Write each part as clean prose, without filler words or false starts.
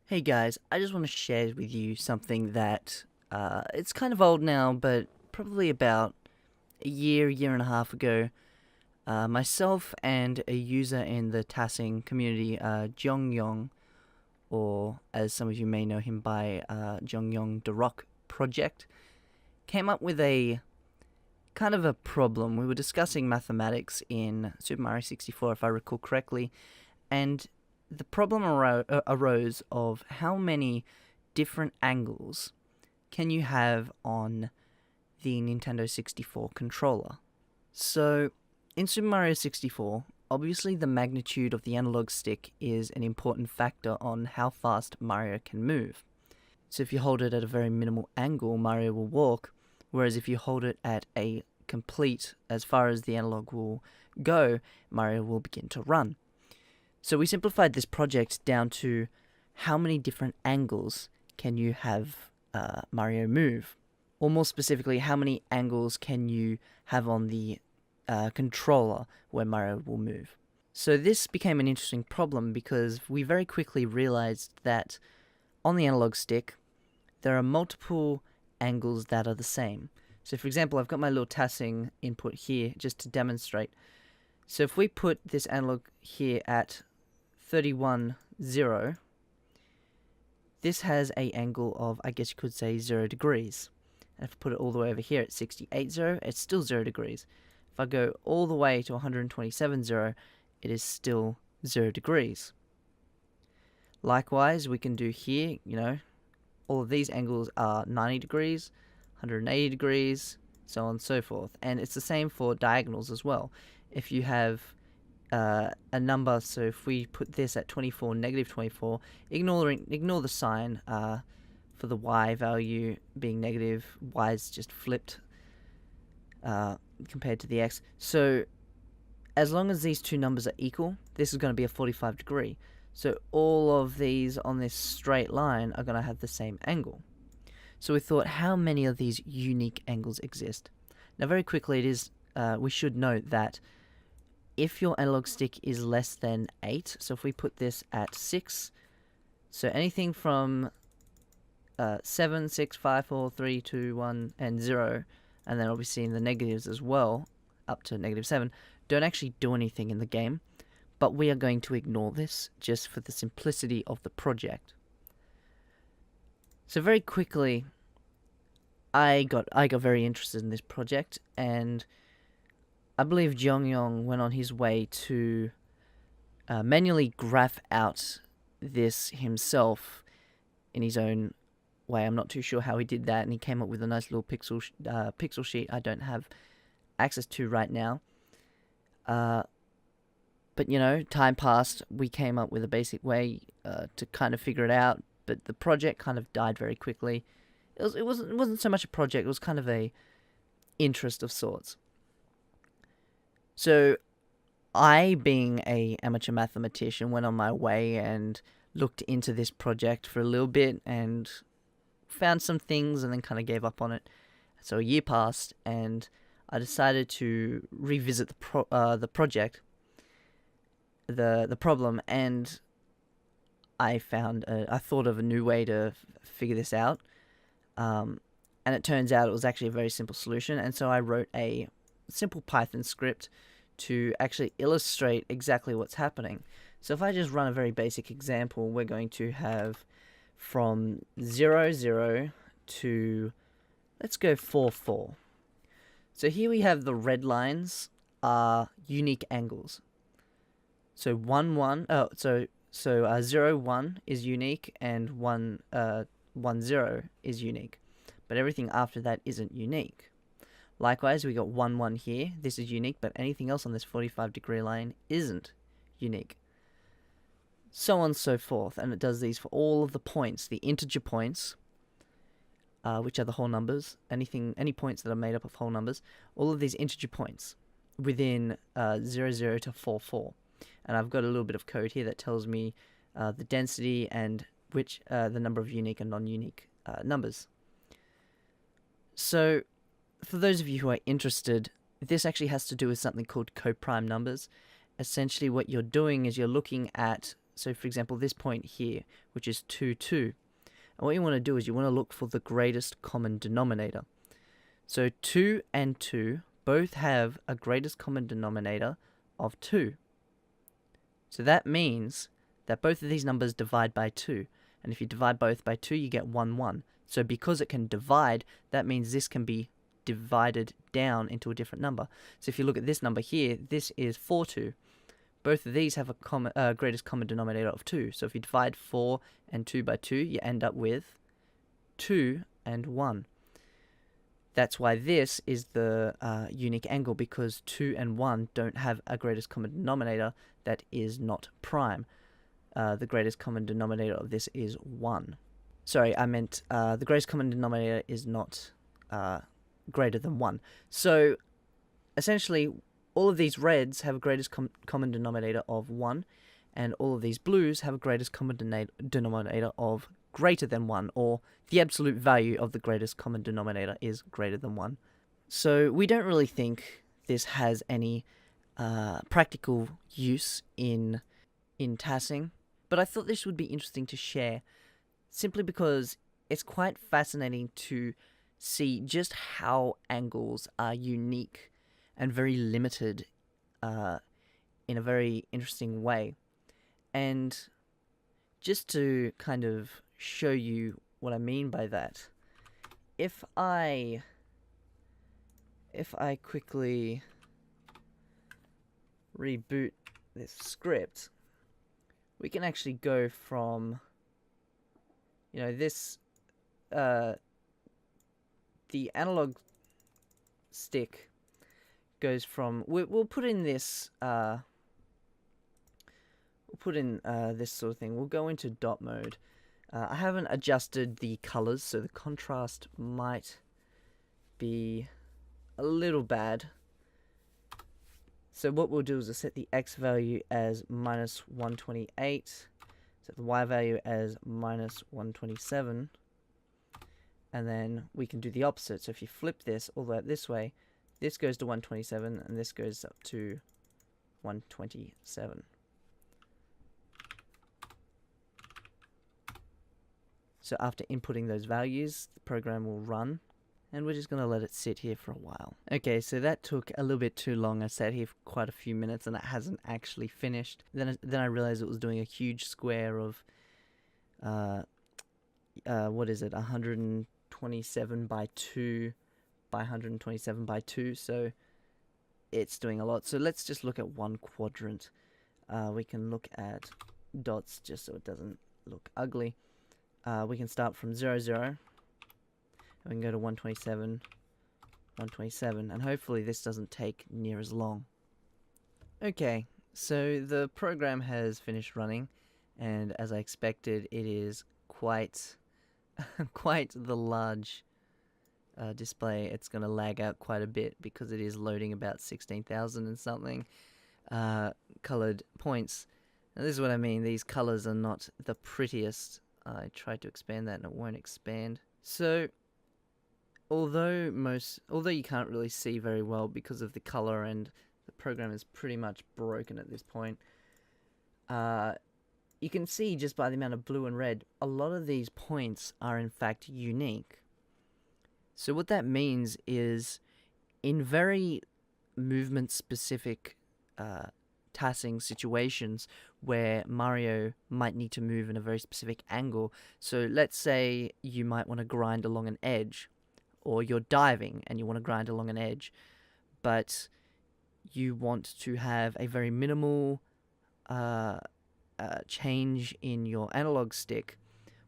Hey guys, I just want to share with you something that it's kind of old now, but probably about a year and a half ago, myself and a user in the Tassing community, Jongyon, or as some of you may know him by Jongyon the Rock Project, came up with a kind of a problem. We were discussing mathematics in Super Mario 64, if I recall correctly, and the problem arose of how many different angles can you have on the Nintendo 64 controller. So, in Super Mario 64, obviously the magnitude of the analog stick is an important factor on how fast Mario can move. So if you hold it at a very minimal angle, Mario will walk, whereas if you hold it at a complete, as far as the analog will go, Mario will begin to run. So we simplified this project down to how many different angles can you have Mario move? Or more specifically, how many angles can you have on the controller where Mario will move? So this became an interesting problem because we very quickly realized that on the analog stick, there are multiple angles that are the same. So for example, I've got my little tassing input here just to demonstrate. So if we put this analog here at 31, 0, this has a angle of, I guess you could say, 0 degrees. And if I put it all the way over here at 68, 0, it's still 0 degrees. If I go all the way to 127, 0, it is still 0 degrees. Likewise, we can do here, all of these angles are 90 degrees, 180 degrees, so on and so forth. And it's the same for diagonals as well. If you have a number, so if we put this at 24, negative 24, ignore the sign for the y value being negative. Y is just flipped compared to the x. So as long as these two numbers are equal, this is going to be a 45 degree. So all of these on this straight line are going to have the same angle. So we thought, how many of these unique angles exist? Now very quickly, we should note that if your analog stick is less than 8, so if we put this at 6, so anything from 7, 6, 5, 4, 3, 2, 1, and 0, and then obviously in the negatives as well, up to negative 7, don't actually do anything in the game, but we are going to ignore this just for the simplicity of the project. So very quickly, I got very interested in this project, and I believe Jongyon went on his way to manually graph out this himself in his own way. I'm not too sure how he did that, and he came up with a nice little pixel sheet I don't have access to right now. But time passed. We came up with a basic way to kind of figure it out, but the project kind of died very quickly. It wasn't so much a project. It was kind of a interest of sorts. So I, being a amateur mathematician, went on my way and looked into this project for a little bit and found some things and then kind of gave up on it. So a year passed and I decided to revisit the project, the problem, and I thought of a new way to figure this out. And it turns out it was actually a very simple solution, and so I wrote a simple Python script to actually illustrate exactly what's happening. So if I just run a very basic example, we're going to have from 0, 0 to, let's go 4, 4. So here we have the red lines are unique angles. So 1, 1, 0, 1 is unique, and 1, 0 is unique. But everything after that isn't unique. Likewise, we got 1, 1 here. This is unique, but anything else on this 45 degree line isn't unique. So on and so forth. And it does these for all of the points, the integer points, which are the whole numbers, any points that are made up of whole numbers, all of these integer points within 0, 0 to 4, 4. And I've got a little bit of code here that tells me the density and the number of unique and non-unique numbers. So for those of you who are interested, this actually has to do with something called Coprime Numbers. Essentially what you're doing is you're looking at So for example, this point here, which is 2, 2. And what you want to do is you want to look for the greatest common denominator. So 2 and 2 both have a greatest common denominator of 2. So that means that both of these numbers divide by 2. And if you divide both by 2, you get 1, 1. So because it can divide, that means this can be divided down into a different number. So if you look at this number here, this is 4, 2. Both of these have a greatest common denominator of 2. So if you divide 4 and 2 by 2, you end up with 2 and 1. That's why this is the unique angle, because 2 and 1 don't have a greatest common denominator that is not prime. The greatest common denominator of this is 1. Sorry, I meant the greatest common denominator is not greater than 1. So essentially, all of these reds have a greatest common denominator of 1, and all of these blues have a greatest common denominator of greater than 1, or the absolute value of the greatest common denominator is greater than 1. So we don't really think this has any practical use in tassing, but I thought this would be interesting to share, simply because it's quite fascinating to see just how angles are unique and very limited in a very interesting way. And just to kind of show you what I mean by that, if I quickly reboot this script, we can actually go from, you know, this the analog stick goes from, we'll put in this this sort of thing. We'll go into dot mode. I haven't adjusted the colors, so the contrast might be a little bad. So what we'll do is we'll set the X value as minus 128, set the Y value as minus 127, and then we can do the opposite. So if you flip this all the way up this way, this goes to 127 and this goes up to 127. So after inputting those values, the program will run, and we're just going to let it sit here for a while. Okay, so that took a little bit too long. I sat here for quite a few minutes and it hasn't actually finished. Then I realized it was doing a huge square of, what is it, 127 by 2 by 127 by 2, so it's doing a lot. So let's just look at one quadrant. We can look at dots just so it doesn't look ugly. We can start from 0, 0, and we can go to 127, 127, and hopefully this doesn't take near as long. Okay, so the program has finished running, and as I expected, it is quite quite the large display. It's going to lag out quite a bit because it is loading about 16,000 and something colored points. Now this is what I mean, these colors are not the prettiest. I tried to expand that and it won't expand. So although you can't really see very well because of the color and the program is pretty much broken at this point, you can see just by the amount of blue and red, a lot of these points are in fact unique. So what that means is, in very movement specific tassing situations where Mario might need to move in a very specific angle, so let's say you might want to grind along an edge, or you're diving and you want to grind along an edge, but you want to have a very minimal change in your analog stick.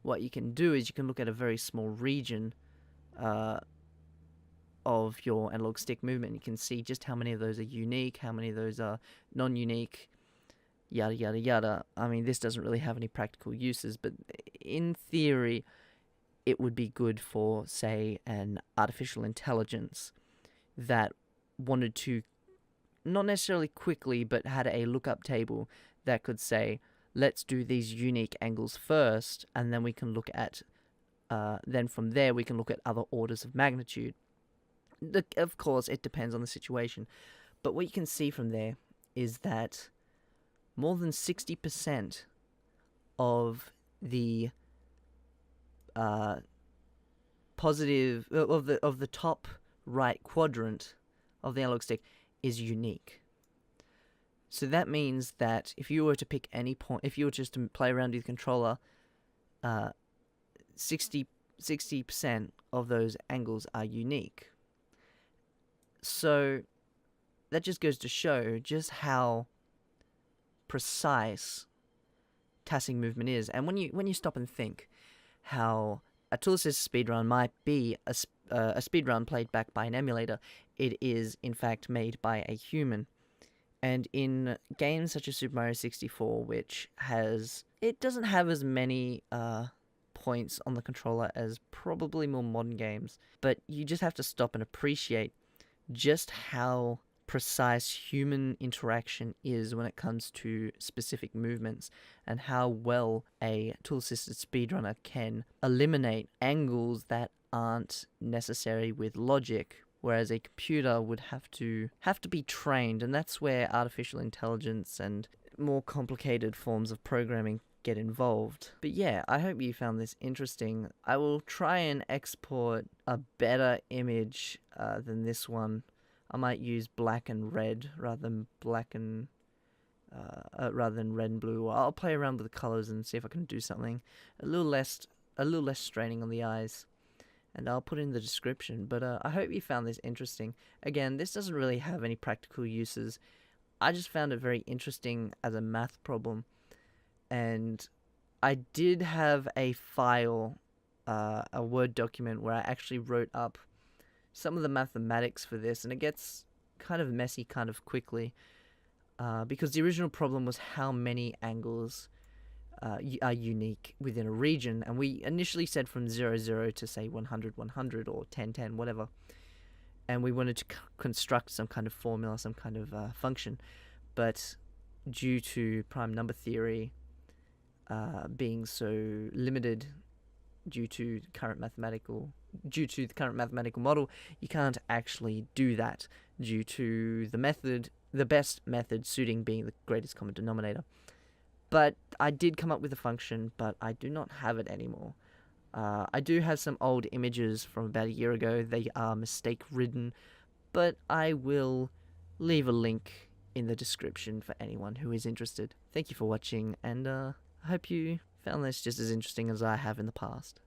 What you can do is you can look at a very small region of your analog stick movement. You can see just how many of those are unique, how many of those are non-unique, yada yada yada. I mean, this doesn't really have any practical uses, but in theory it would be good for, say, an artificial intelligence that wanted to, not necessarily quickly, but had a lookup table that could say, let's do these unique angles first, and then we can look at then from there we can look at other orders of magnitude. Of course, it depends on the situation, but what you can see from there is that more than 60% of the positive of the top right quadrant of the analog stick is unique. So that means that if you were to pick any point, if you were just to play around with the controller, 60% of those angles are unique. So that just goes to show just how precise tassing movement is. And when you stop and think how a tool-assisted speedrun might be a speedrun played back by an emulator, it is in fact made by a human. And in games such as Super Mario 64, which doesn't have as many points on the controller as probably more modern games, but you just have to stop and appreciate just how precise human interaction is when it comes to specific movements, and how well a tool-assisted speedrunner can eliminate angles that aren't necessary with logic, whereas a computer would have to be trained, and that's where artificial intelligence and more complicated forms of programming get involved. But yeah, I hope you found this interesting. I will try and export a better image than this one. I might use black and red rather than red and blue. I'll play around with the colors and see if I can do something a little less straining on the eyes. And I'll put it in the description. But I hope you found this interesting. Again, this doesn't really have any practical uses. I just found it very interesting as a math problem. And I did have a file, a Word document, where I actually wrote up some of the mathematics for this, and it gets kind of messy kind of quickly, because the original problem was how many angles are unique within a region, and we initially said from 0, 0 to say 100, 100, or 10, 10, whatever, and we wanted to construct some kind of formula, some kind of function, but due to prime number theory being so limited due to the current mathematical model, you can't actually do that due to the best method suiting being the greatest common denominator. But I did come up with a function, but I do not have it anymore. I do have some old images from about a year ago. They are mistake-ridden, but I will leave a link in the description for anyone who is interested. Thank you for watching, and I hope you found this just as interesting as I have in the past.